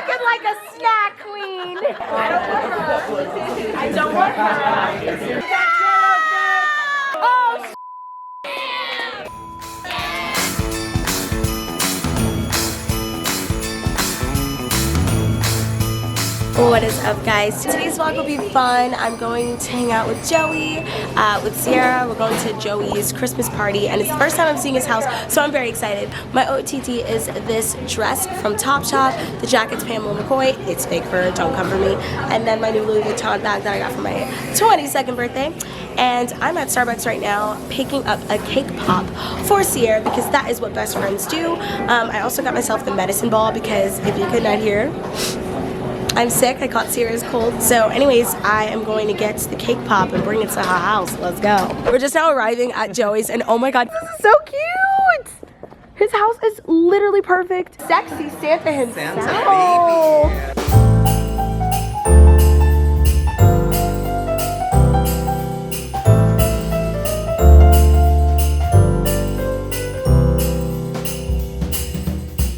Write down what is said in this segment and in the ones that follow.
Looking like a snack queen. I don't want her. Oh, what is up, guys? Today's vlog will be fun. I'm going to hang out with Joey, with Sierra. We're going to Joey's Christmas party, and it's the first time I'm seeing his house, so I'm very excited. My OTT is this dress from Topshop. The jacket's Pamela McCoy. It's fake fur, don't come for me. And then my new Louis Vuitton bag that I got for my 22nd birthday. And I'm at Starbucks right now picking up a cake pop for Sierra because that is what best friends do. I also got myself the medicine ball because if you could not hear, I'm sick. I caught Sierra's cold. So anyways, I am going to get the cake pop and bring it to her house. Let's go. We're just now arriving at Joey's and oh my god, this is so cute. His house is literally perfect. Sexy Santa himself. Santa baby.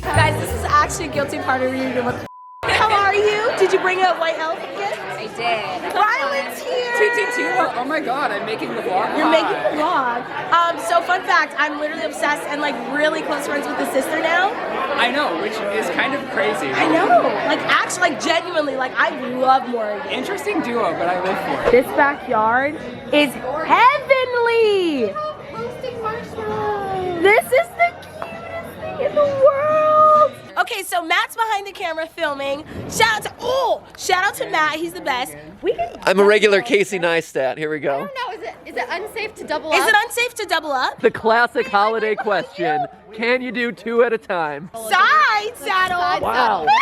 Guys, this is actually a guilty party reunion. How are you? Did you bring a white elephant gift? I did. Ryland's here. TTYLTEALA. Oh my god, I'm making the vlog. You're making the vlog. So fun fact, I'm literally obsessed and like really close friends with the sister now. I know, which is kind of crazy. I know. Like actually, like genuinely, like I love Morgan. Interesting duo, but I live for it. This backyard is heavenly. This is the cutest thing in the world. Okay, so Matt's behind the camera filming. Shout out to Matt, he's the best. I'm a regular Casey Neistat. Here we I go. don't know, is it unsafe to double up? Is it unsafe to double up? The classic holiday question. Can you do two at a time? Side saddle. Wow. I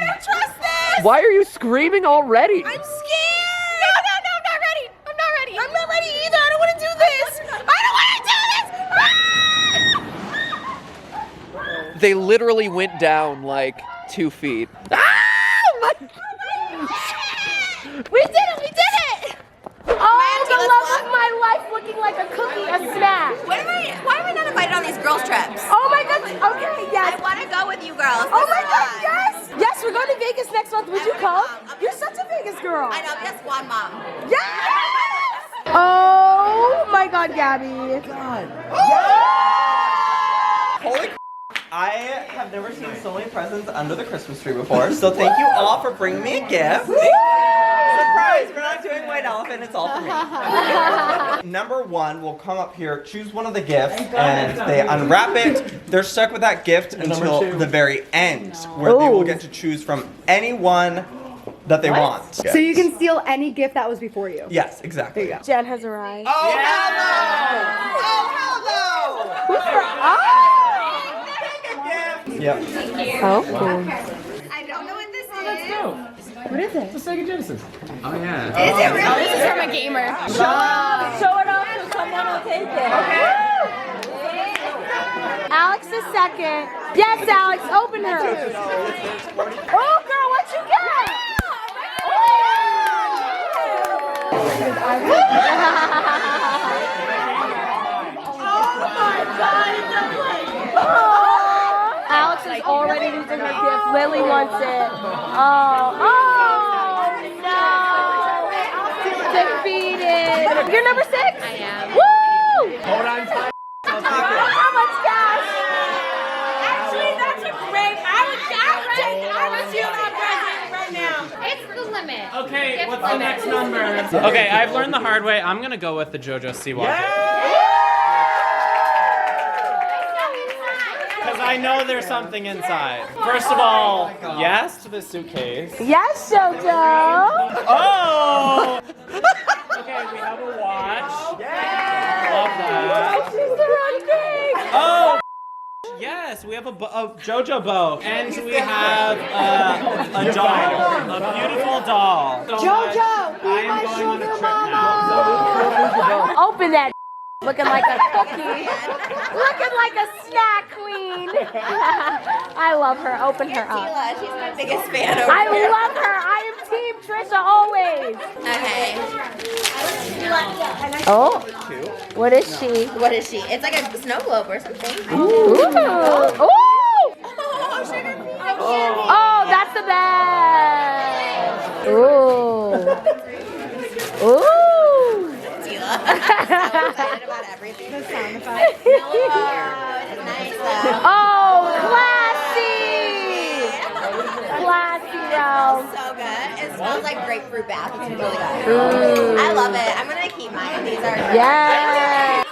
don't trust this. Why are you screaming already? I'm scared. No, I'm not ready. I'm not ready. I'm not ready either. I don't want to do this. I don't want to do this. They literally went down like 2 feet. We did it. We did it. Oh, the love of my life, looking like a cookie, a snack. Why am I not invited on these girls' trips? Oh my god. Okay, yes. I want to go with you girls. Oh my god, yes. Yes, we're going to Vegas next month. Would you come? You're such a Vegas girl. I know, just one mom. Yes! Oh my god, Gabby. Holy I have never seen so many presents under the Christmas tree before, so thank you all for bringing me a gift. Surprise! We're not doing white elephant, it's all for me. Number one will come up here, choose one of the gifts, and they unwrap it. They're stuck with that gift until the very end, where they will get to choose from anyone that they want. So you can steal any gift that was before you? Yes, exactly. There you go. Jen has arrived. Oh, hello! Oh, hello! Who's for us? Yep. Oh. I don't know what this is. What is it? It's Sega Genesis. Oh yeah. Is it really? This is from a gamer. Show it off so someone will take it. Okay. Alex is second. Yes, Alex, open her. Oh, girl, what you got? Oh my God, it's a plate. Alex is already using her gift. Lily wants it. Oh no! Defeated. You're number 6? I am. Woo! Hold on tight. How much cash? Actually, that's a great. I would steal that present right now. It's the limit. Okay, Gift what's the limit. next number? Okay, I've learned the hard way. I'm gonna go with the JoJo Seawalker. Because I know there's something inside. First of all, yes to the suitcase. Yes, JoJo. Oh! Okay, we have a watch. Love that. She's the wrong thing. Oh! Yes, we have a JoJo bow. And we have a doll. A beautiful doll. So JoJo, I am going on a trip now. Open that. Looking like a cookie. Looking like a snack queen. I love her. Open her up. Teala, she's my biggest fan over I here. love her. I am Team Trisha always. Okay. Oh, what is she? What is she? It's like a snow globe or something. Ooh. Ooh. Oh, sugar pea. smells like grapefruit bath. It's really good. I love it. I'm gonna keep mine. These are Yeah.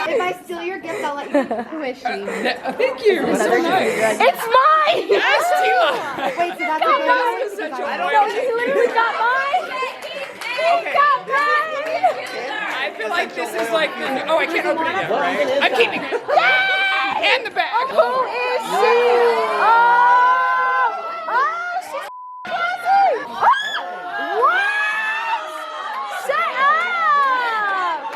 If I steal your gift, I'll let you. Who is she? Thank you. It's so nice. It's mine. Yes, Teala. Wait, so that's a good one? I don't No, he literally got mine. He got mine. I feel like this is like the, oh, I can't open it yet, right? I'm keeping it. Yay! And the bag. Who is she? Oh, she's classy. Oh, what? Shut up.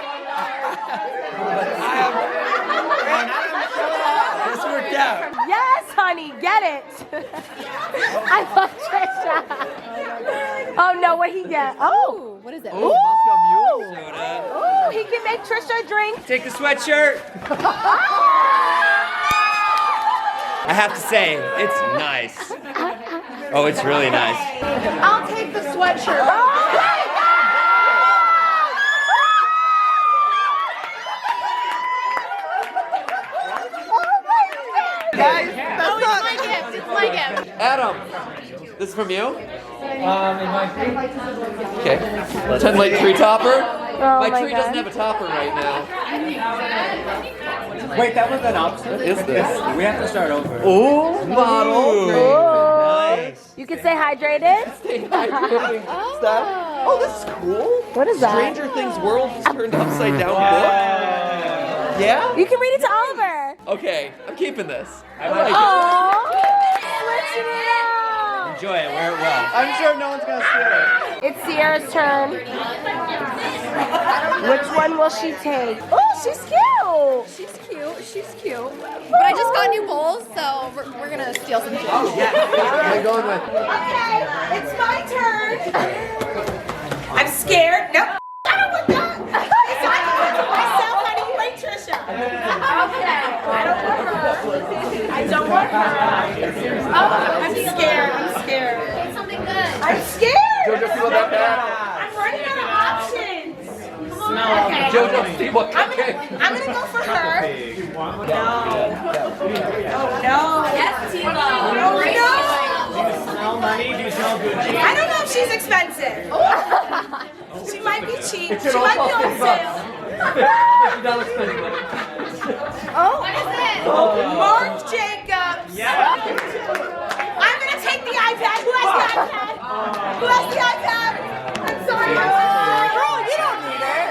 This worked out. Yes, honey, get it. I love Trisha. Oh no, what he get? Oh, What is it? ooh, Moscow Mule soda. ooh, he can make Trisha a drink. Take the sweatshirt. I have to say, it's nice. Oh, it's really nice. I'll take the sweatshirt. Oh my God! Guys, Oh, it's my gift. It's my gift. Adam, this is from you? Okay. 10 light tree topper. Oh my my tree God. doesn't have a topper right now. Wait, that was an option. What is this? We have to start over. Oh, bottle. Nice. You can say hydrated. Stay hydrated. Oh, this is cool. What is that? Stranger Things World is turned upside down book. Yeah? You can read it to Oliver. Okay, I'm keeping this. I like it. Oh, switching it up. Enjoy it, wear it well. I'm sure no one's gonna steal it. It's Sierra's turn. Which one will she take? Oh, she's cute. She's cute. She's cute. But I just got new bowls, so we're gonna steal some shit. What are you going with? Okay, it's my turn. I'm scared. No, I don't want that. It's my turn to myself. How do you like Trisha? Okay, I don't want her. I don't want her. Oh, I'm scared. I'm scared. Pick something good. I'm scared. Jojo, feel that bad? I'm running out of options. Okay. Jojo, see what I'm gonna go for her. No. No. Yes, Teala. No, no. Smell money, do you smell Gucci? I don't know if she's expensive. She might be cheap. She might be on sale. $50 spending limit. Oh, What is it? Mark Jacobs. Yeah. I'm gonna take the iPad. Who has the iPad? Who has the iPad? I'm sorry. Girl, you don't need it.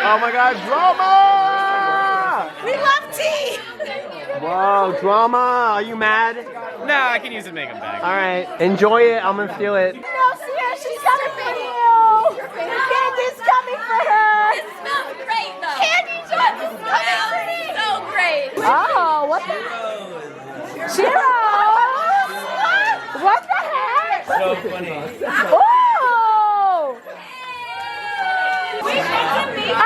Oh my God, drama! We love tea. Whoa, drama! Are you mad? No, I can use it to make them back. All right, enjoy it. I'm gonna steal it. No, Sierra, she's coming for you. Candy's coming for her. It smells great though. Candy Jones is coming for me. So great. Oh, what the? Cheeros! What the heck? So funny. Oh! We make it me. Oh!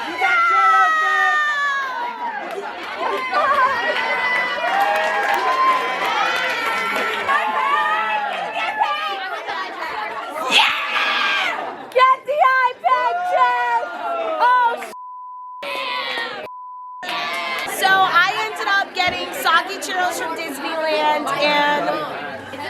You got churros, Yeah! Get the iPad, Jen! Oh, so I ended up getting soggy churros from Disneyland and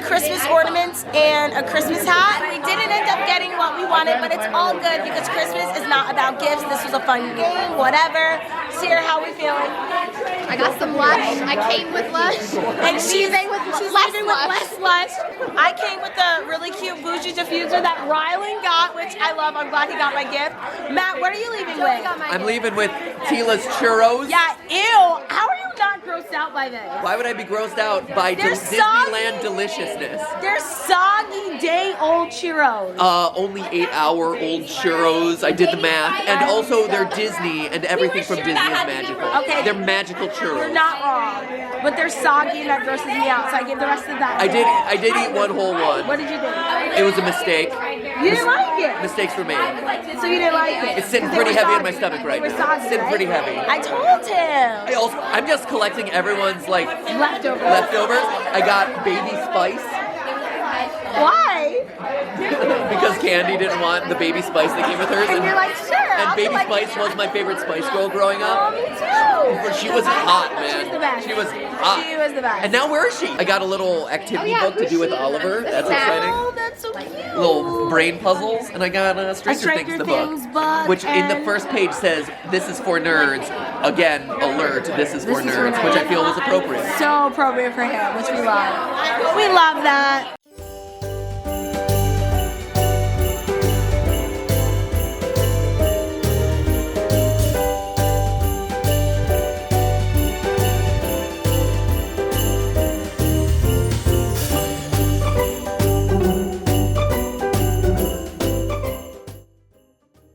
Christmas ornaments and a Christmas hat. We didn't end up getting what we wanted, but it's all good because Christmas is not about gifts. This was a fun game, whatever. Sierra, how are we feeling? I got some Lush. I came with Lush. And she's leaving with less less Lush. I came with a really cute bougie diffuser that Rylan got, which I love. I'm glad he got my gift. Matt, what are you leaving with? I'm leaving with Teala's churros. Yeah, ew. How are you not grossed out by this? Why would I be grossed out by They're Disneyland soggy. deliciousness? They're soggy day-old churros. Only 8-hour-old churros. I did the math. And also, they're Disney, and everything from Disney is magical. Okay. They're magical You're churros. not wrong, but they're soggy and that grosses me out. So I gave the rest of that. I did eat one whole one. What did you do? It was a mistake. You didn't like it. Mistakes were made. So you didn't like it. It's sitting They pretty were heavy in my soggy. stomach right They were now. soggy, Sitting right? pretty heavy. I told him. I'm just collecting everyone's like Leftovers. leftovers. I got baby spice Why? because Candy didn't want the baby spice that came with hers. And you're like, sure. And Baby Spice was my favorite Spice Girl growing up. Me too. But she was hot, man. She was the best. She was hot. She was the best. And now where is she? I got a little activity book to do with Oliver. That's exciting. Oh, that's so cute. Little brain puzzles, and I got Stranger Things the book, which in the first page says, "This is for nerds." Again, alert, this is for nerds, which I feel was appropriate. So appropriate for him, which we love. We love that.